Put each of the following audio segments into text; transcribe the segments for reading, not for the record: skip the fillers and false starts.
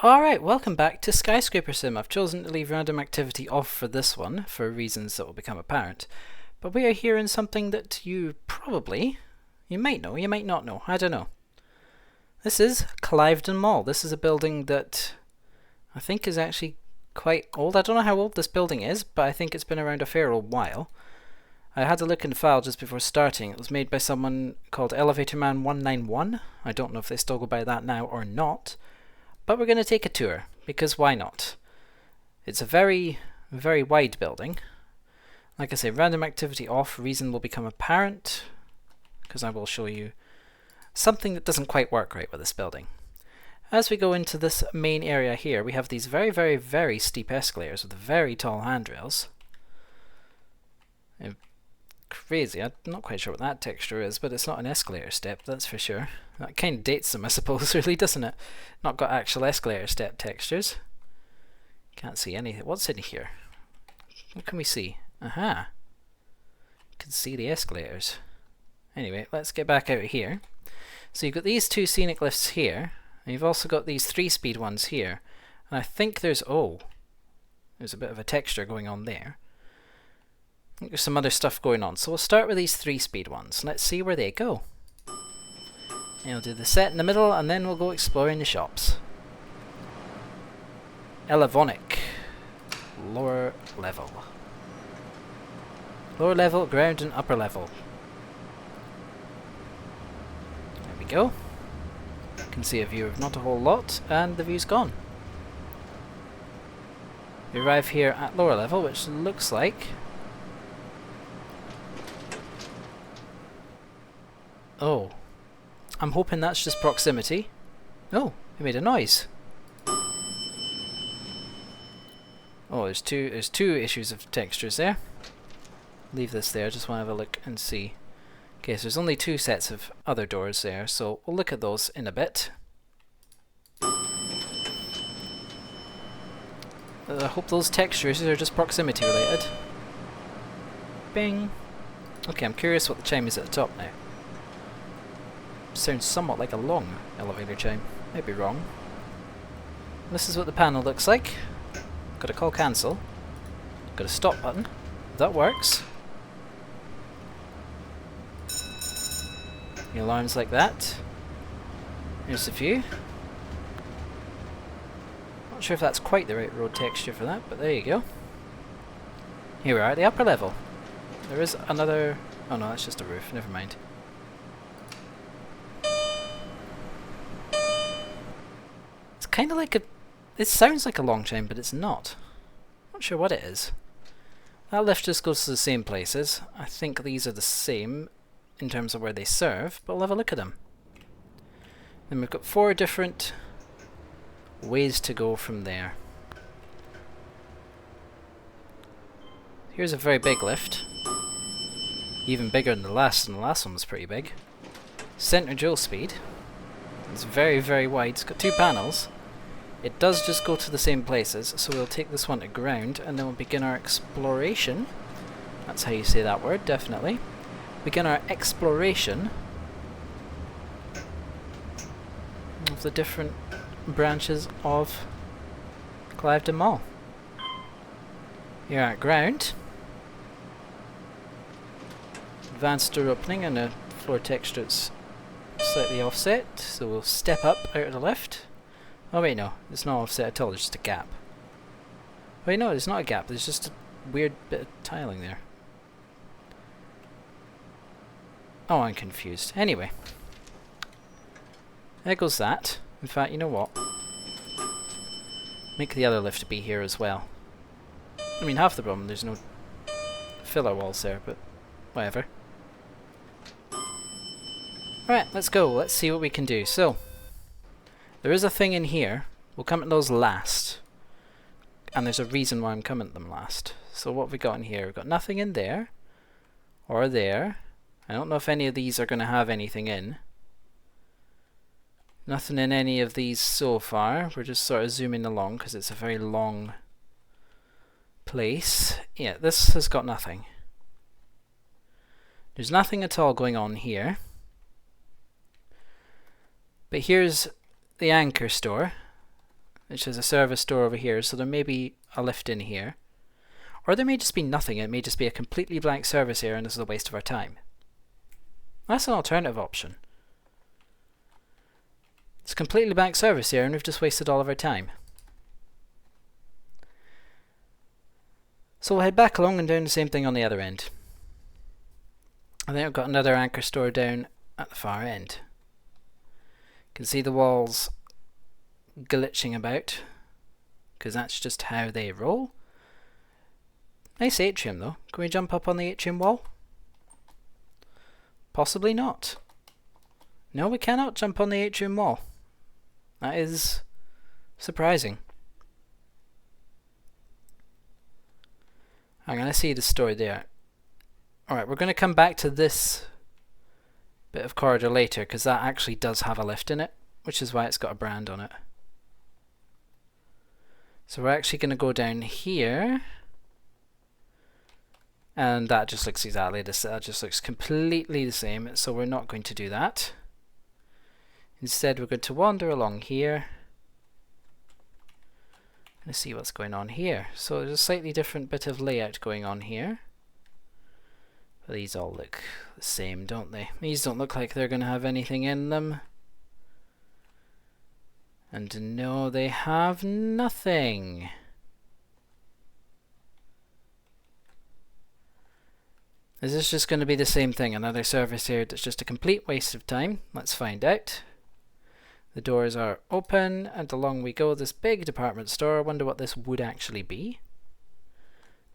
Alright, welcome back to Skyscraper Sim. I've chosen to leave random activity off for this one, for reasons that will become apparent. But we are here in something that you might know, you might not know, I don't know. This is Cliveden Mall. This is a building that I think is actually quite old. I don't know how old this building is, but I think it's been around a fair old while. I had to look in the file just before starting. It was made by someone called Elevatorman191. I don't know if they still go by that now or not. But we're going to take a tour, because why not? It's a very, very wide building. Like I say, random activity off, reason will become apparent, because I will show you something that doesn't quite work right with this building. As we go into this main area here, we have these very, very, very steep escalators with very tall handrails. Crazy, I'm not quite sure what that texture is, but it's not an escalator step, that's for sure. That kind of dates them, I suppose, really, doesn't it? Not got actual escalator step textures. Can't see anything. What's in here? What can we see? Aha! Can see the escalators. Anyway, let's get back out here. So you've got these two scenic lifts here, and you've also got these 3-speed ones here. And I think there's a bit of a texture going on there. I think there's some other stuff going on. So we'll start with these 3-speed ones. Let's see where they go. And we'll do the set in the middle, and then we'll go exploring the shops. Elevonic. Lower level. Lower level, ground, and upper level. There we go. You can see a view of not a whole lot, and the view's gone. We arrive here at lower level, which looks like... Oh. I'm hoping that's just proximity. Oh, it made a noise. Oh, there's two issues of textures there. Leave this there, just want to have a look and see. Okay, so there's only 2 sets of other doors there, so we'll look at those in a bit. I hope those textures are just proximity related. Bing! Okay, I'm curious what the chime is at the top now. Sounds somewhat like a long elevator chime. Might be wrong. This is what the panel looks like. Got a call cancel. Got a stop button. That works. The alarms like that. Here's the view. Not sure if that's quite the right road texture for that, but there you go. Here we are at the upper level. There is another... Oh no, that's just a roof. Never mind. Kind of like a... It sounds like a long chime, but it's not. Not sure what it is. That lift just goes to the same places. I think these are the same in terms of where they serve, but we'll have a look at them. Then we've got 4 different ways to go from there. Here's a very big lift. Even bigger than the last, and the last one was pretty big. Center dual speed. It's very, very wide. It's got 2 panels. It does just go to the same places, so we'll take this one to ground, and then we'll begin our exploration. That's how you say that word, definitely. Begin our exploration of the different branches of Clivedon Mall. Here at ground. Advanced door opening and a floor texture that's slightly offset, so we'll step up out of the lift. Oh wait, no, it's not offset at all, there's just a gap. Wait, no, there's not a gap, there's just a weird bit of tiling there. Oh, I'm confused. Anyway. There goes that. In fact, you know what? Make the other lift be here as well. I mean, half the problem, there's no filler walls there, but whatever. Alright, let's go, let's see what we can do. So, there is a thing in here. We'll come at those last. And there's a reason why I'm coming at them last. So what have we got in here? We've got nothing in there. Or there. I don't know if any of these are going to have anything in. Nothing in any of these so far. We're just sort of zooming along because it's a very long place. Yeah, this has got nothing. There's nothing at all going on here. But here's the anchor store. which is a service door over here, so there may be a lift in here. Or there may just be nothing, it may just be a completely blank service area and this is a waste of our time. That's an alternative option. It's a completely blank service area and we've just wasted all of our time. So we'll head back along and down the same thing on the other end. And then we've got another anchor store down at the far end. You can see the walls glitching about, because that's just how they roll. Nice atrium though. Can we jump up on the atrium wall? Possibly not. No, we cannot jump on the atrium wall. That is surprising. I'm going to see the story there. Alright, we're going to come back to this bit of corridor later, because that actually does have a lift in it, which is why it's got a brand on it. So we're actually going to go down here. And that just looks exactly the same. That just looks completely the same, so we're not going to do that. Instead, we're going to wander along here. Let's see what's going on here. So there's a slightly different bit of layout going on here. But these all look the same, don't they? These don't look like they're going to have anything in them. And no, they have nothing. Is this just going to be the same thing? Another service here that's just a complete waste of time? Let's find out. The doors are open and along we go. This big department store. I wonder what this would actually be.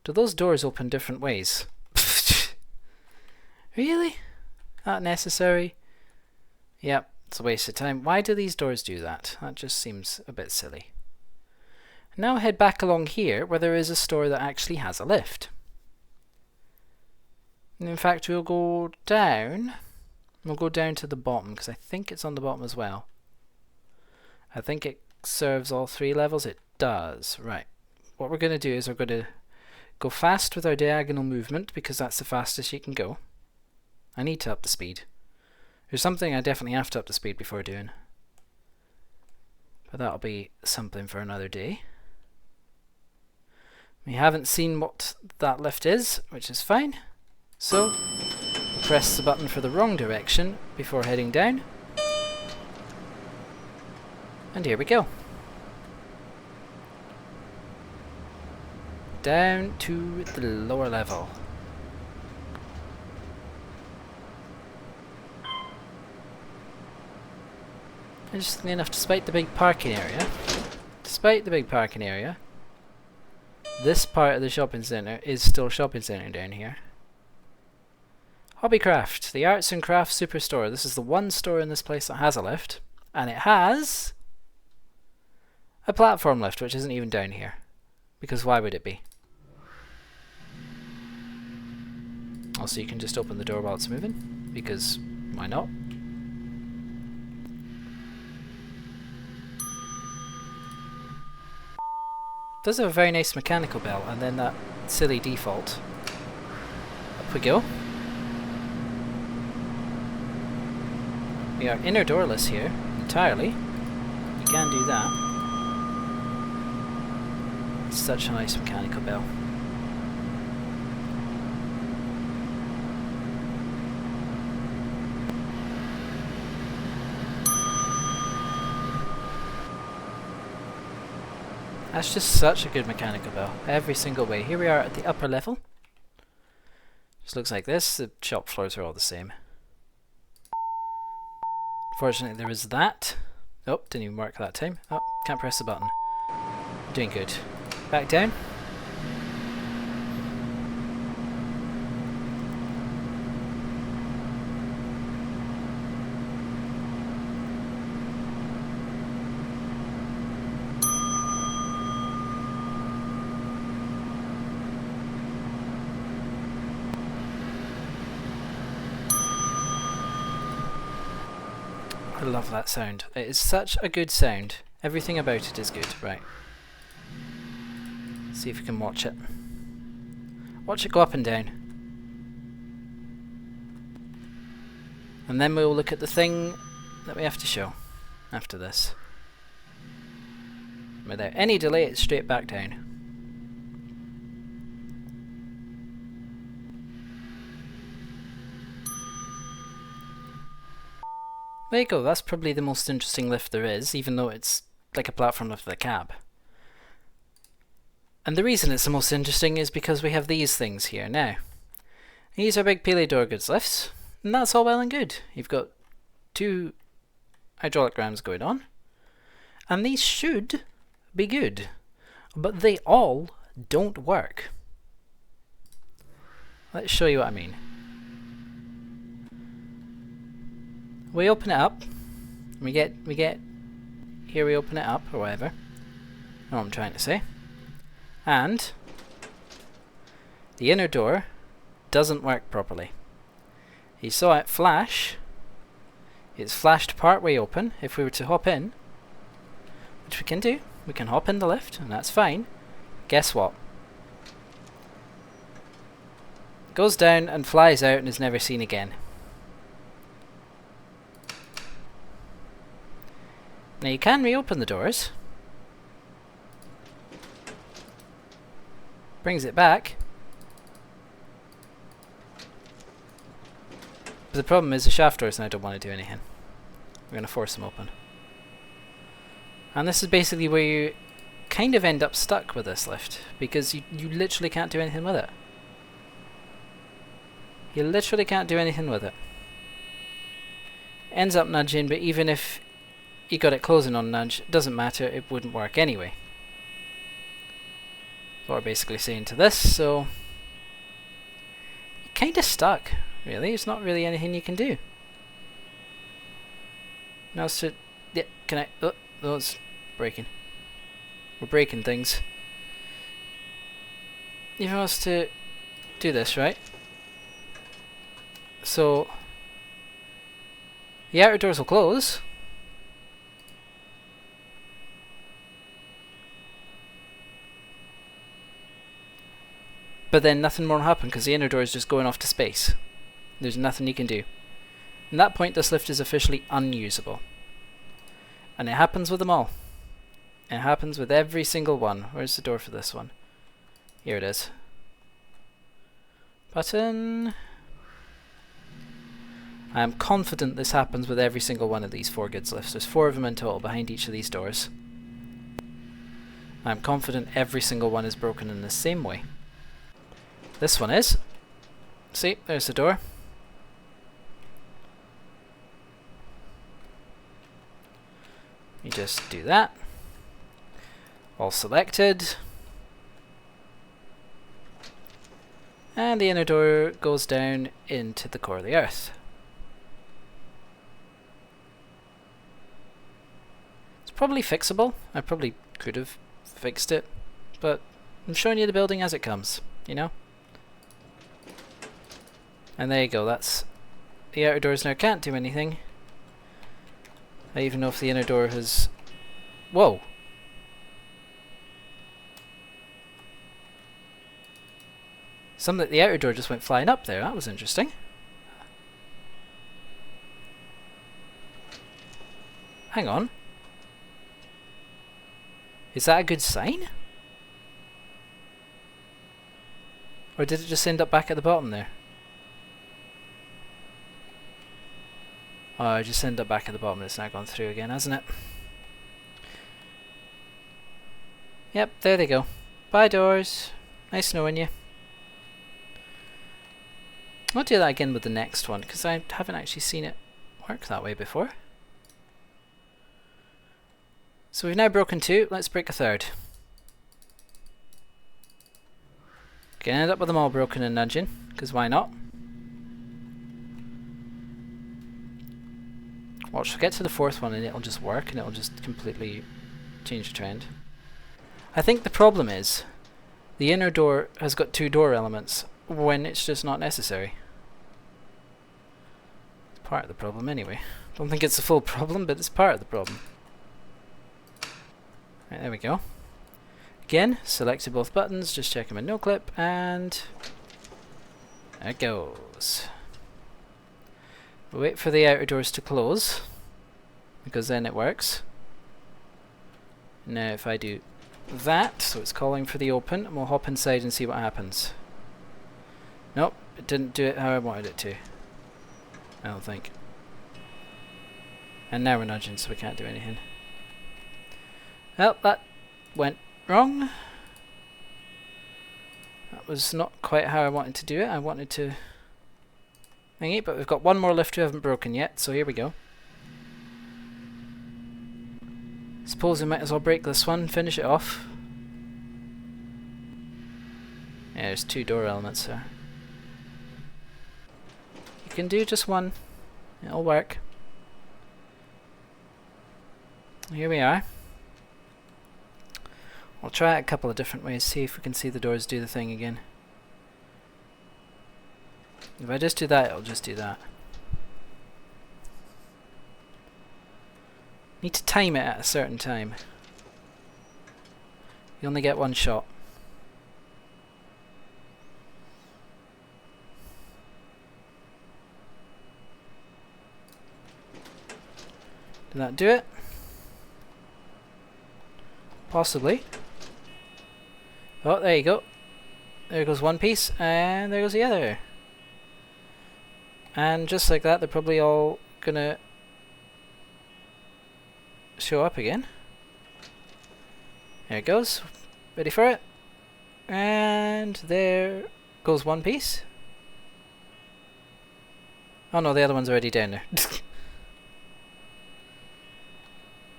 Do those doors open different ways? Really? Not necessary? Yep, it's a waste of time. Why do these doors do that? That just seems a bit silly. Now head back along here where there is a store that actually has a lift. And in fact, we'll go down. We'll go down to the bottom because I think it's on the bottom as well. I think it serves all 3 levels. It does. Right. What we're going to do is we're going to go fast with our diagonal movement because that's the fastest you can go. I need to up the speed. There's something I definitely have to up the speed before doing. But that'll be something for another day. We haven't seen what that lift is, which is fine. So, press the button for the wrong direction before heading down. And here we go. Down to the lower level. Interestingly enough, despite the big parking area, this part of the shopping centre is still shopping centre down here. Hobbycraft, the arts and crafts superstore. This is the one store in this place that has a lift, and it has a platform lift, which isn't even down here. Because why would it be? Also, you can just open the door while it's moving, because why not? It does have a very nice mechanical bell, and then that silly default. Up we go. We are inner doorless here, entirely. You can do that. It's such a nice mechanical bell. That's just such a good mechanical bell, every single way. Here we are at the upper level. Just looks like this. The shop floors are all the same. Fortunately, there is that. Oh, didn't even work that time. Oh, can't press the button. Doing good. Back down. I love that sound. It is such a good sound. Everything about it is good. Right. See if we can watch it. Watch it go up and down. And then we'll look at the thing that we have to show after this. Without any delay, it's straight back down. There you go, that's probably the most interesting lift there is, even though it's like a platform lift with a cab. And the reason it's the most interesting is because we have these things here now. These are big peely door goods lifts, and that's all well and good. You've got 2 hydraulic rams going on, and these should be good, but they all don't work. Let's show you what I mean. We open it up, we get here, we open it up, or whatever. I know what I'm trying to say. And the inner door doesn't work properly. You saw it flash. It's flashed part way open. If we were to hop in, which we can do, we can hop in the lift, and that's fine. Guess what? It goes down and flies out and is never seen again. Now you can reopen the doors. Brings it back. But the problem is the shaft doors now don't want to do anything. We're going to force them open. And this is basically where you kind of end up stuck with this lift, because you literally can't do anything with it. You literally can't do anything with it. Ends up nudging, but even if you got it closing on nudge, it doesn't matter, it wouldn't work anyway. That's what we're basically saying to this, so you're kind of stuck, really. There's not really anything you can do. Now, so, yeah, can I? Oh, it's breaking. We're breaking things. If I was to do this, right? So the outer doors will close. But then nothing more will happen because the inner door is just going off to space. There's nothing you can do. At that point, this lift is officially unusable. And it happens with them all. It happens with every single one. Where's the door for this one? Here it is. Button. I am confident this happens with every single one of these 4 goods lifts. There's 4 of them in total behind each of these doors. I'm confident every single one is broken in the same way. This one is. See, there's the door. You just do that. All selected. And the inner door goes down into the core of the earth. It's probably fixable. I probably could have fixed it, but I'm showing you the building as it comes, you know? And there you go, that's the outer doors now can't do anything. I even know if the inner door has... Whoa! The outer door just went flying up there, that was interesting. Hang on. Is that a good sign? Or did it just end up back at the bottom there? Oh, it just ended up back at the bottom. It's now gone through again, hasn't it? Yep, there they go. Bye, doors. Nice knowing you. I'll do that again with the next one, because I haven't actually seen it work that way before. So we've now broken 2. Let's break a 3rd. Gonna end up with them all broken and nudging, because why not? Watch, we'll get to the 4th one and it'll just work and it'll just completely change the trend. I think the problem is the inner door has got 2 door elements when it's just not necessary. It's part of the problem anyway. Don't think it's the full problem, but it's part of the problem. Right, there we go. Again, selected both buttons, just check them in no clip, and there it goes. We'll wait for the outer doors to close, because then it works. Now if I do that, so it's calling for the open, and we'll hop inside and see what happens. Nope, it didn't do it how I wanted it to. I don't think. And now we're nudging, so we can't do anything. Well, that went wrong. That was not quite how I wanted to do it. I wanted to thingy, but we've got one more lift we haven't broken yet, so here we go. Suppose we might as well break this one, finish it off. Yeah, there's 2 door elements there. You can do just one. It'll work. Here we are. We'll try it a couple of different ways, see if we can see the doors do the thing again. If I just do that, it'll just do that. Need to time it at a certain time. You only get one shot. Did that do it? Possibly. Oh, there you go. There goes one piece, and there goes the other. And just like that, they're probably all gonna show up again. There it goes. Ready for it? And there goes one piece. Oh no, the other one's already down there.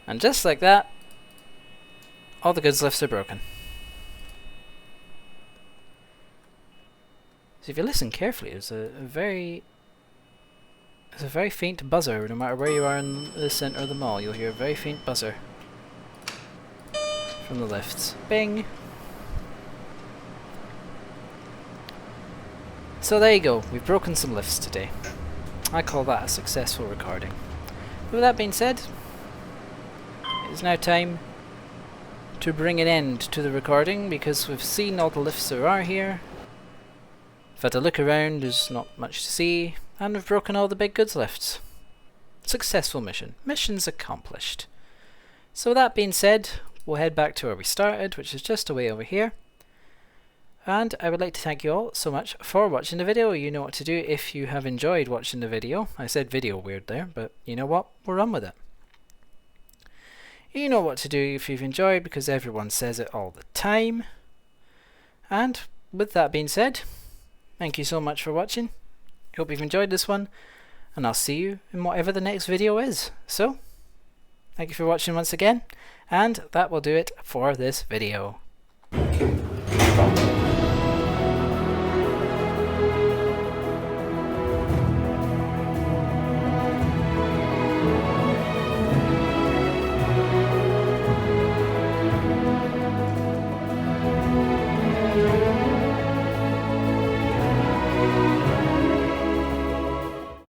And just like that, all the goods lifts are broken. So if you listen carefully, there's a very faint buzzer. No matter where you are in the centre of the mall, you'll hear a very faint buzzer from the lifts. Bing! So there you go, we've broken some lifts today. I call that a successful recording. With that being said, it is now time to bring an end to the recording, because we've seen all the lifts there are here. I've had a look around, there's not much to see, and we've broken all the big goods lifts. Successful mission. Mission's accomplished. So with that being said, we'll head back to where we started, which is just away over here. And I would like to thank you all so much for watching the video. You know what to do if you have enjoyed watching the video. I said video weird there, but you know what? We'll run with it. You know what to do if you've enjoyed, because everyone says it all the time. And with that being said, thank you so much for watching. I hope you've enjoyed this one, and I'll see you in whatever the next video is. So, thank you for watching once again, and that will do it for this video.